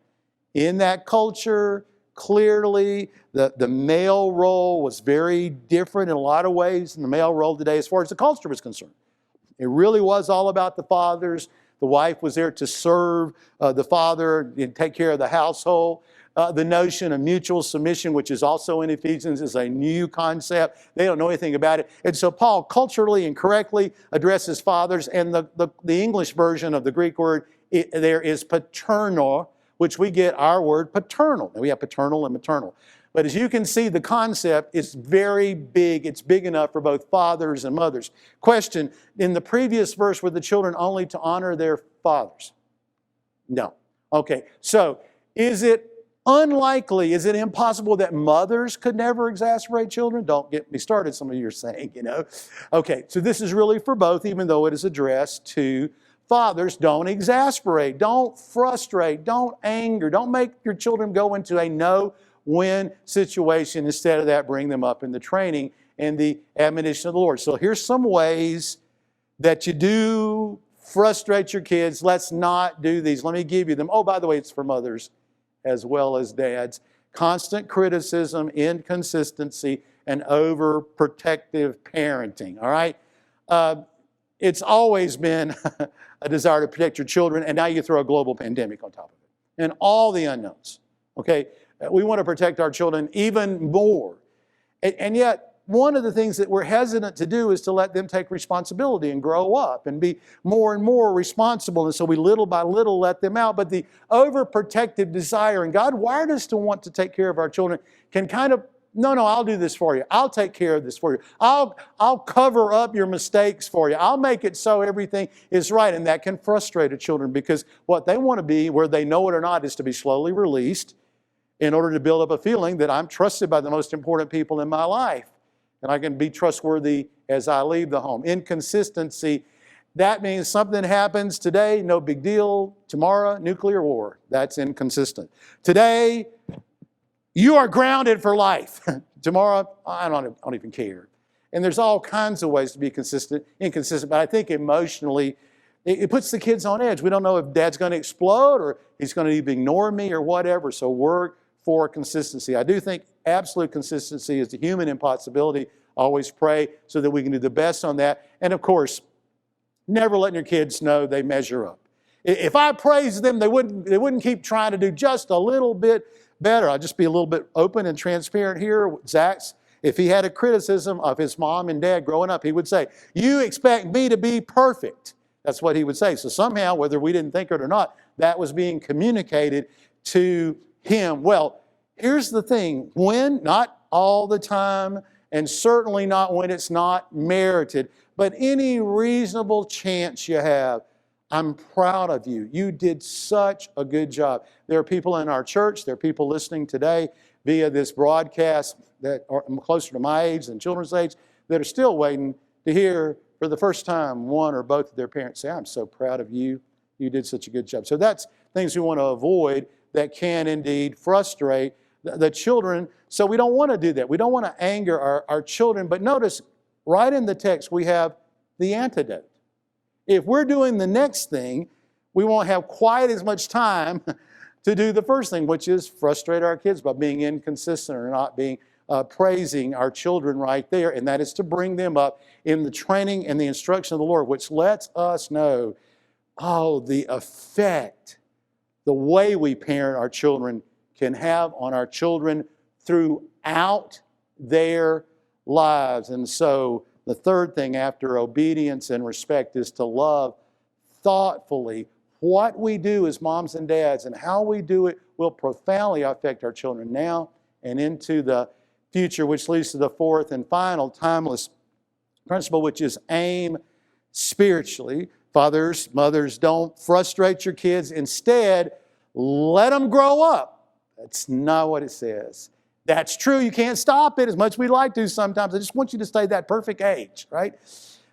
in that culture, clearly the male role was very different in a lot of ways than the male role today as far as the culture was concerned. It really was all about the fathers. The wife was there to serve the father and take care of the household. The notion of mutual submission, which is also in Ephesians, is a new concept. They don't know anything about it. And so Paul culturally and correctly addresses fathers, and the English version of the Greek word there is paternal, which we get our word paternal. Now we have paternal and maternal. But as you can see, the concept is very big. It's big enough for both fathers and mothers. Question, in the previous verse, were the children only to honor their fathers? No. Okay, so is it unlikely, is it impossible that mothers could never exasperate children? Don't get me started, some of you are saying, Okay, so this is really for both, even though it is addressed to fathers. Don't exasperate, don't frustrate, don't anger, don't make your children go into a no-win situation. Instead of that, bring them up in the training and the admonition of the Lord. So here's some ways that you do frustrate your kids. Let's not do these. Let me give you them. Oh, by the way, it's for mothers as well as dads. constant criticism, inconsistency, and overprotective parenting, all right? It's always been a desire to protect your children, and now you throw a global pandemic on top of it. And all the unknowns, okay? We want to protect our children even more. And yet, one of the things that we're hesitant to do is to let them take responsibility and grow up and be more and more responsible. And so we little by little let them out. But the overprotective desire, and God wired us to want to take care of our children, can kind of, no, I'll do this for you. I'll take care of this for you. I'll cover up your mistakes for you. I'll make it so everything is right. And that can frustrate the children, because what they want to be, whether they know it or not, is to be slowly released in order to build up a feeling that I'm trusted by the most important people in my life, and I can be trustworthy as I leave the home. Inconsistency, that means something happens today, no big deal. Tomorrow, nuclear war. That's inconsistent. Today, you are grounded for life. Tomorrow, I don't even care. And there's all kinds of ways to be inconsistent, but I think emotionally, it puts the kids on edge. We don't know if Dad's going to explode or he's going to even ignore me or whatever, so work for consistency. I do think absolute consistency is a human impossibility. Always pray so that we can do the best on that. And of course, never letting your kids know they measure up. If I praise them, they wouldn't keep trying to do just a little bit better. I'll just be a little bit open and transparent here. Zach's, if he had a criticism of his mom and dad growing up, he would say, "You expect me to be perfect." That's what he would say. So somehow, whether we didn't think it or not, that was being communicated to him. Well, here's the thing. When, not all the time, and certainly not when it's not merited, but any reasonable chance you have, I'm proud of you. You did such a good job. There are people in our church, there are people listening today via this broadcast that are closer to my age than children's age, that are still waiting to hear for the first time one or both of their parents say, "I'm so proud of you. You did such a good job." So that's things we want to avoid that can indeed frustrate the children. So we don't want to do that. We don't want to anger our children. But notice, right in the text, we have the antidote. If we're doing the next thing, we won't have quite as much time to do the first thing, which is frustrate our kids by being inconsistent or not being praising our children right there. And that is to bring them up in the training and the instruction of the Lord, which lets us know, the effect the way we parent our children can have on our children throughout their lives. And so the third thing after obedience and respect is to love thoughtfully. What we do as moms and dads and how we do it will profoundly affect our children now and into the future, which leads to the fourth and final timeless principle, which is aim spiritually. Fathers, mothers, don't frustrate your kids. Instead, let them grow up. That's not what it says. That's true. You can't stop it as much as we'd like to sometimes. I just want you to stay that perfect age, right?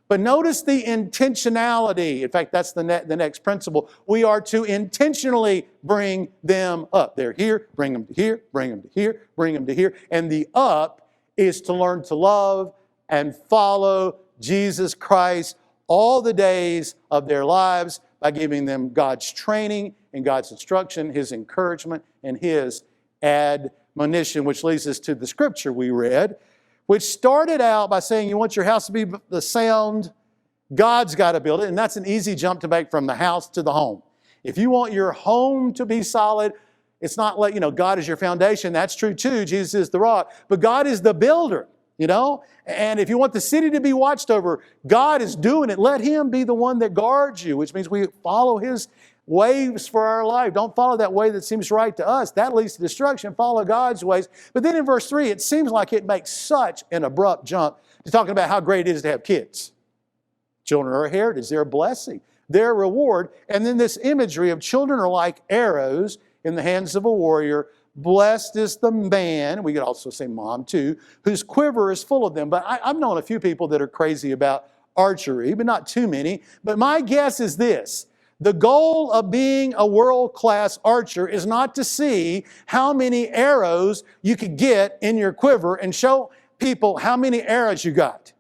But notice the intentionality. In fact, that's the next principle. We are to intentionally bring them up. They're here, bring them to here, bring them to here, bring them to here. And the up is to learn to love and follow Jesus Christ all the days of their lives by giving them God's training and God's instruction, His encouragement, and His admonition, which leads us to the scripture we read, which started out by saying you want your house to be the sound, God's got to build it. And that's an easy jump to make from the house to the home. If you want your home to be solid, it's not like, God is your foundation. That's true too. Jesus is the rock. But God is the builder, And if you want the city to be watched over, God is doing it. Let Him be the one that guards you, which means we follow His ways for our life. Don't follow that way that seems right to us. That leads to destruction. Follow God's ways. But then in verse 3, it seems like it makes such an abrupt jump to talking about how great it is to have kids. Children are a heritage. They're a blessing. They're a reward. And then this imagery of children are like arrows in the hands of a warrior. Blessed is the man, we could also say mom too, whose quiver is full of them. But I've known a few people that are crazy about archery, but not too many. But my guess is this. The goal of being a world-class archer is not to see how many arrows you could get in your quiver and show people how many arrows you got.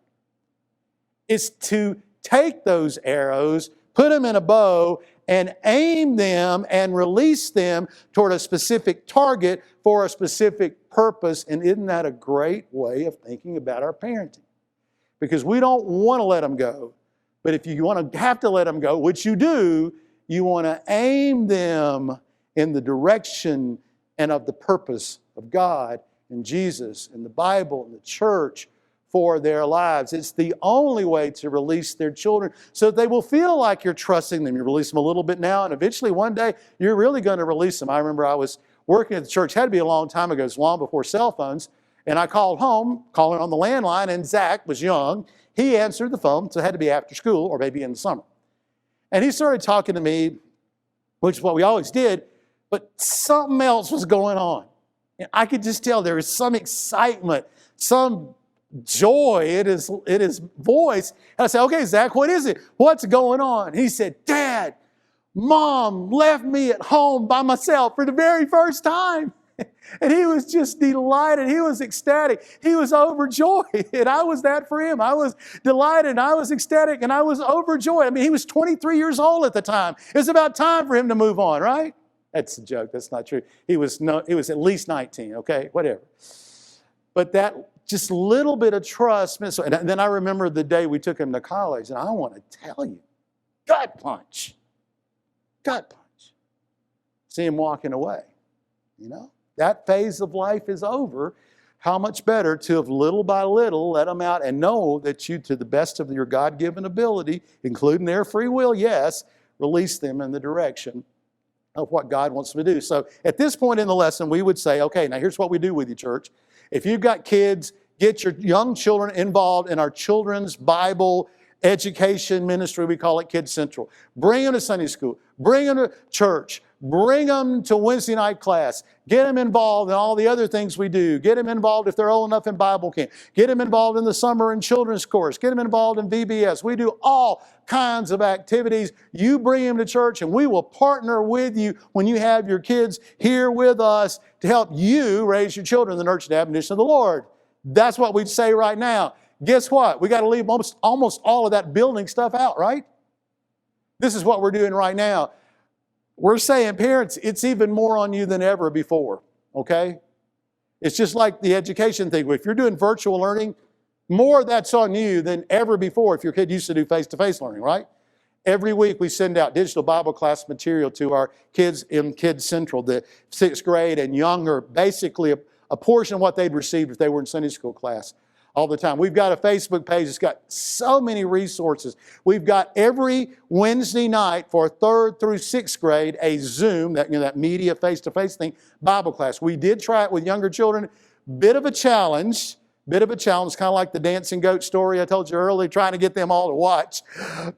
It's to take those arrows, put them in a bow, and aim them and release them toward a specific target for a specific purpose. And isn't that a great way of thinking about our parenting? Because we don't want to let them go. But if you want to have to let them go, which you do, you want to aim them in the direction and of the purpose of God and Jesus and the Bible and the church for their lives. It's the only way to release their children so that they will feel like you're trusting them. You release them a little bit now, and eventually one day you're really going to release them. I remember I was working at the church, had to be a long time ago, it was long before cell phones, and I called home, calling on the landline, and Zach was young. He answered the phone, so it had to be after school or maybe in the summer. And he started talking to me, which is what we always did, but something else was going on. And I could just tell there was some excitement, some joy in his voice. And I said, okay, Zach, what is it? What's going on? He said, Dad, Mom left me at home by myself for the very first time. And he was just delighted. He was ecstatic. He was overjoyed. And I was that for him. I was delighted and I was ecstatic and I was overjoyed. I mean, he was 23 years old at the time. It was about time for him to move on, right? That's a joke. That's not true. He was at least 19, okay? Whatever. But that just little bit of trust. And then I remember the day we took him to college, and I want to tell you, gut punch. Gut punch. See him walking away, you know? That phase of life is over. How much better to have little by little let them out and know that you, to the best of your God-given ability, including their free will, yes, release them in the direction of what God wants them to do. So at this point in the lesson, we would say, okay, now here's what we do with you, church. If you've got kids, get your young children involved in our children's Bible education ministry. We call it Kids Central. Bring them to Sunday school. Bring them to church. Bring them to Wednesday night class. Get them involved in all the other things we do. Get them involved if they're old enough in Bible camp. Get them involved in the summer and children's course. Get them involved in VBS. We do all kinds of activities. You bring them to church and we will partner with you when you have your kids here with us to help you raise your children in the nurture and admonition of the Lord. That's what we'd say right now. Guess what? We got to leave almost all of that building stuff out, right? This is what we're doing right now. We're saying, parents, it's even more on you than ever before, okay? It's just like the education thing. If you're doing virtual learning, more that's on you than ever before if your kid used to do face-to-face learning, right? Every week we send out digital Bible class material to our kids in Kids Central, the 6th grade and younger, basically a portion of what they'd received if they were in Sunday school class all the time. We've got a Facebook page that's got so many resources. We've got every Wednesday night for 3rd through 6th grade a Zoom, that media face-to-face thing, Bible class. We did try it with younger children. Bit of a challenge, kind of like the dancing goat story I told you earlier, trying to get them all to watch.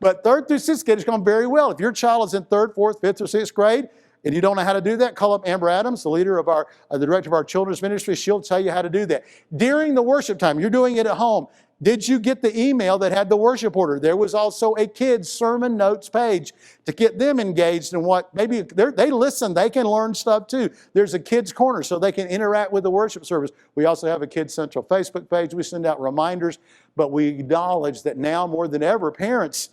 But 3rd through 6th grade has gone very well. If your child is in 3rd, 4th, 5th, or 6th grade, and you don't know how to do that, call up Amber Adams, the leader of the director of our children's ministry. She'll tell you how to do that. During the worship time, you're doing it at home. Did you get the email that had the worship order? There was also a kids' sermon notes page to get them engaged in what maybe they listen. They can learn stuff too. There's a kids' corner so they can interact with the worship service. We also have a Kids Central Facebook page. We send out reminders, but we acknowledge that now more than ever, parents,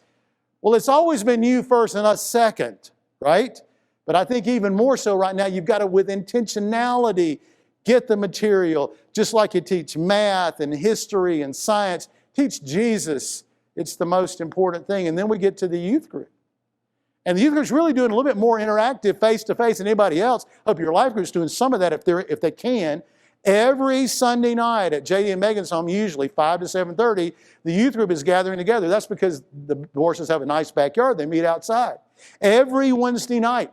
well, it's always been you first and us second, right? But I think even more so right now, you've got to, with intentionality, get the material. Just like you teach math and history and science, teach Jesus. It's the most important thing. And then we get to the youth group. And the youth group's really doing a little bit more interactive face-to-face than anybody else. Hope your life group's doing some of that if they can. Every Sunday night at J.D. and Megan's home, usually 5 to 7:30, the youth group is gathering together. That's because the horses have a nice backyard. They meet outside. Every Wednesday night,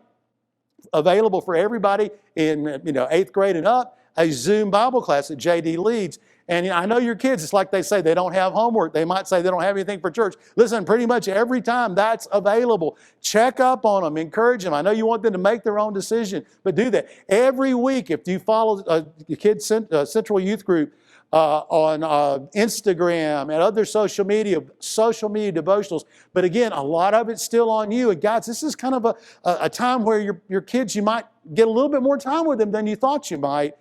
available for everybody in 8th grade and up, a Zoom Bible class that JD leads. And I know your kids, it's like they say they don't have homework. They might say they don't have anything for church. Listen, pretty much every time that's available. Check up on them, encourage them. I know you want them to make their own decision, but do that. Every week, if you follow the Kids Central Youth Group on Instagram and other social media devotionals. But again, a lot of it's still on you. And guys, this is kind of a time where your kids, you might get a little bit more time with them than you thought you might.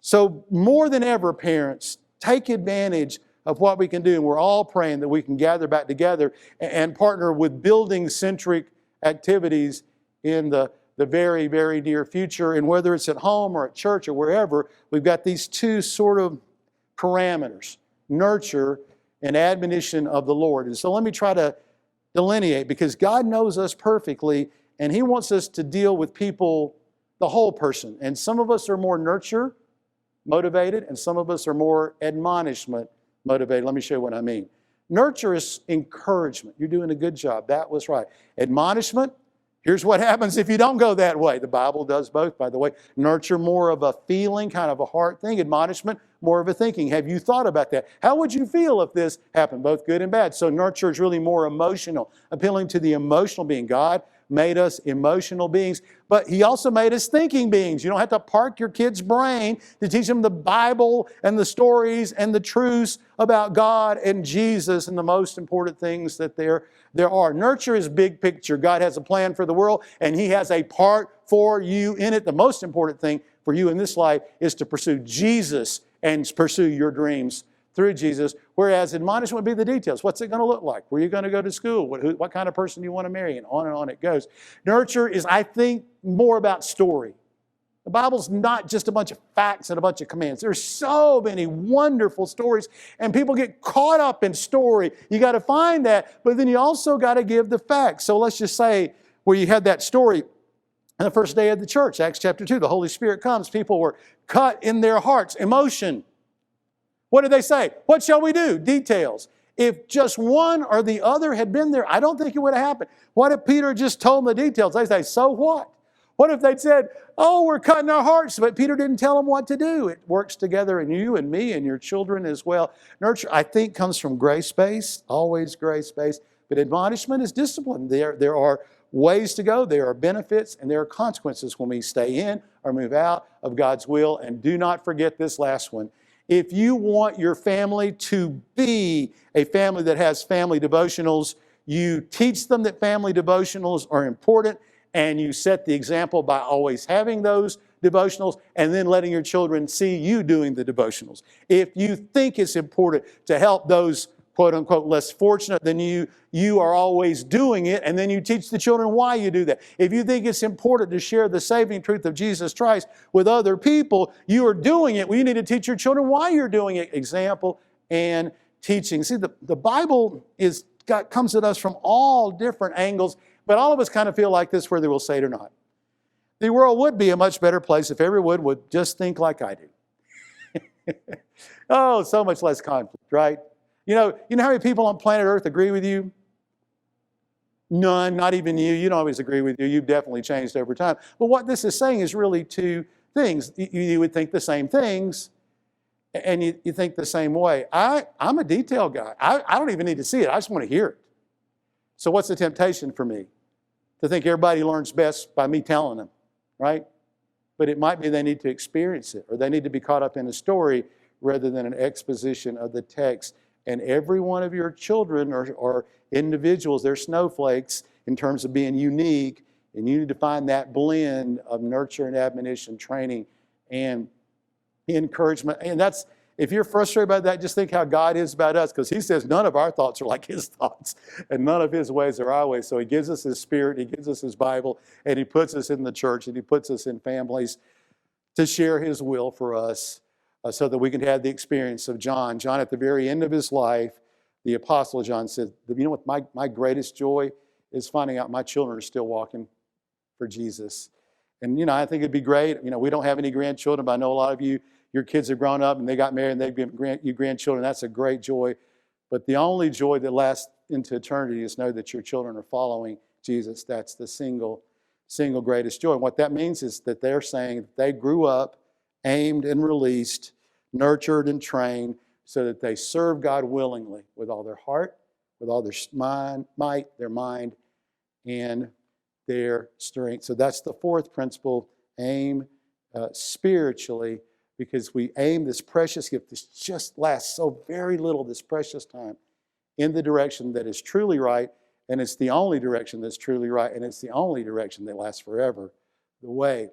So more than ever, parents, take advantage of what we can do. And we're all praying that we can gather back together and partner with building-centric activities in the very, very near future. And whether it's at home or at church or wherever, we've got these two sort of parameters: nurture and admonition of the Lord. And so let me try to delineate, because God knows us perfectly, and He wants us to deal with people, the whole person. And some of us are more nurture motivated, and some of us are more admonishment motivated. Let me show you what I mean. Nurture is encouragement. You're doing a good job. That was right. Admonishment, here's what happens if you don't go that way. The Bible does both, by the way. Nurture, more of a feeling, kind of a heart thing. Admonishment, more of a thinking. Have you thought about that? How would you feel if this happened? Both good and bad. So nurture is really more emotional, appealing to the emotional being. God made us emotional beings, but He also made us thinking beings. You don't have to park your kid's brain to teach them the Bible and the stories and the truths about God and Jesus and the most important things that there are. Nurture is big picture. God has a plan for the world, and He has a part for you in it. The most important thing for you in this life is to pursue Jesus and pursue your dreams through Jesus, whereas admonishment would be the details. What's it going to look like? Where are you going to go to school? What kind of person do you want to marry? And on it goes. Nurture is, I think, more about story. The Bible's not just a bunch of facts and a bunch of commands. There's so many wonderful stories, and people get caught up in story. You got to find that, but then you also got to give the facts. So let's just say where you had that story on the first day of the church, Acts chapter 2, the Holy Spirit comes. People were cut in their hearts, emotion. What did they say? What shall we do? Details. If just one or the other had been there, I don't think it would have happened. What if Peter just told them the details? They say, so what? What if they'd said, oh, we're cutting our hearts, but Peter didn't tell them what to do? It works together in you and me and your children as well. Nurture, I think, comes from grace-based, always grace-based, but admonishment is discipline. There are ways to go, there are benefits, and there are consequences when we stay in or move out of God's will. And do not forget this last one. If you want your family to be a family that has family devotionals, you teach them that family devotionals are important, and you set the example by always having those devotionals and then letting your children see you doing the devotionals. If you think it's important to help those quote unquote less fortunate than you are always doing it, and then you teach the children why you do that. If you think it's important to share the saving truth of Jesus Christ with other people, you are doing it. Well, you need to teach your children why you're doing it. Example and teaching. See, the Bible comes at us from all different angles, but all of us kind of feel like this, whether we'll say it or not. The world would be a much better place if everyone would just think like I do. Oh, so much less conflict, right? You know how many people on planet Earth agree with you? None, not even you. You don't always agree with you. You've definitely changed over time. But what this is saying is really two things. You would think the same things, and you think the same way. I'm a detail guy. I don't even need to see it. I just want to hear it. So what's the temptation for me? To think everybody learns best by me telling them, right? But it might be they need to experience it, or they need to be caught up in a story rather than an exposition of the text. And every one of your children are individuals. They're snowflakes in terms of being unique. And you need to find that blend of nurture and admonition, training and encouragement. And that's, if you're frustrated by that, just think how God is about us, because He says none of our thoughts are like His thoughts, and none of His ways are our ways. So He gives us His Spirit, He gives us His Bible, and He puts us in the church, and He puts us in families to share His will for us. So that we can have the experience of John. John, at the very end of his life, the Apostle John said, you know what, my greatest joy is finding out my children are still walking for Jesus. And, I think it'd be great. We don't have any grandchildren, but I know a lot of you, your kids have grown up and they got married and they've been you grandchildren. That's a great joy. But the only joy that lasts into eternity is know that your children are following Jesus. That's the single greatest joy. And what that means is that they're saying that they grew up aimed and released, nurtured and trained, so that they serve God willingly with all their heart, with all their might, their mind, and their strength. So that's the fourth principle, aim spiritually, because we aim this precious gift. This just lasts so very little, this precious time, in the direction that is truly right, and it's the only direction that's truly right, and it's the only direction that lasts forever, the way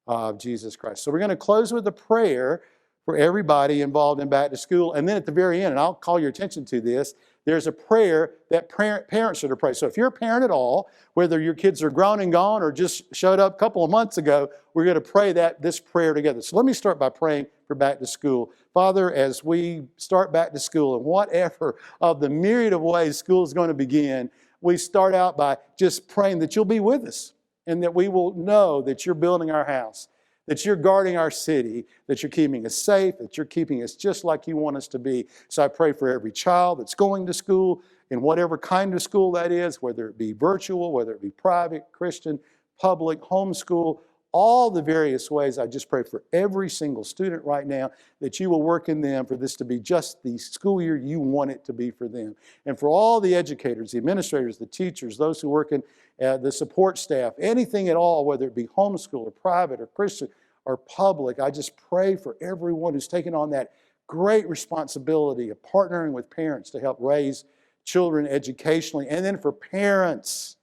of Jesus Christ. So we're going to close with a prayer for everybody involved in back to school. And then at the very end, and I'll call your attention to this, there's a prayer that parents are to pray. So if you're a parent at all, whether your kids are grown and gone or just showed up a couple of months ago, we're going to pray this prayer together. So let me start by praying for back to school. Father, as we start back to school in whatever of the myriad of ways school is going to begin, we start out by just praying that you'll be with us and that we will know that you're building our house, that you're guarding our city, that you're keeping us safe, that you're keeping us just like you want us to be. So I pray for every child that's going to school, in whatever kind of school that is, whether it be virtual, whether it be private, Christian, public, homeschool, all the various ways. I just pray for every single student right now that you will work in them for this to be just the school year you want it to be for them. And for all the educators, the administrators, the teachers, those who work in the support staff, anything at all, whether it be homeschool or private or Christian or public, I just pray for everyone who's taken on that great responsibility of partnering with parents to help raise children educationally, and then for parents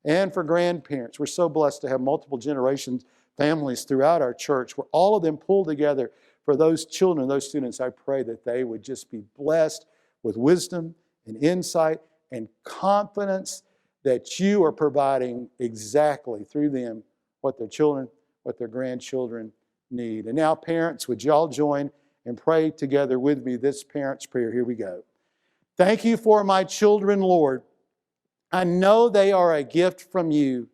and for grandparents. We're so blessed to have multiple generations, families throughout our church, where all of them pull together for those children, those students. I pray that they would just be blessed with wisdom and insight and confidence that you are providing exactly through them what their children, what their grandchildren need. And now, parents, would you all join and pray together with me this parent's prayer? Here we go. Thank you for my children, Lord. I know they are a gift from you.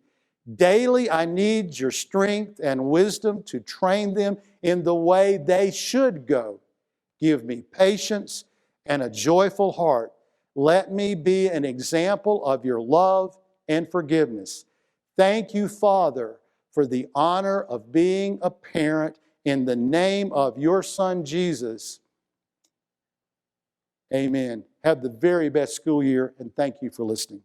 Daily, I need your strength and wisdom to train them in the way they should go. Give me patience and a joyful heart. Let me be an example of your love and forgiveness. Thank you, Father, for the honor of being a parent. In the name of your Son, Jesus. Amen. Have the very best school year, and thank you for listening.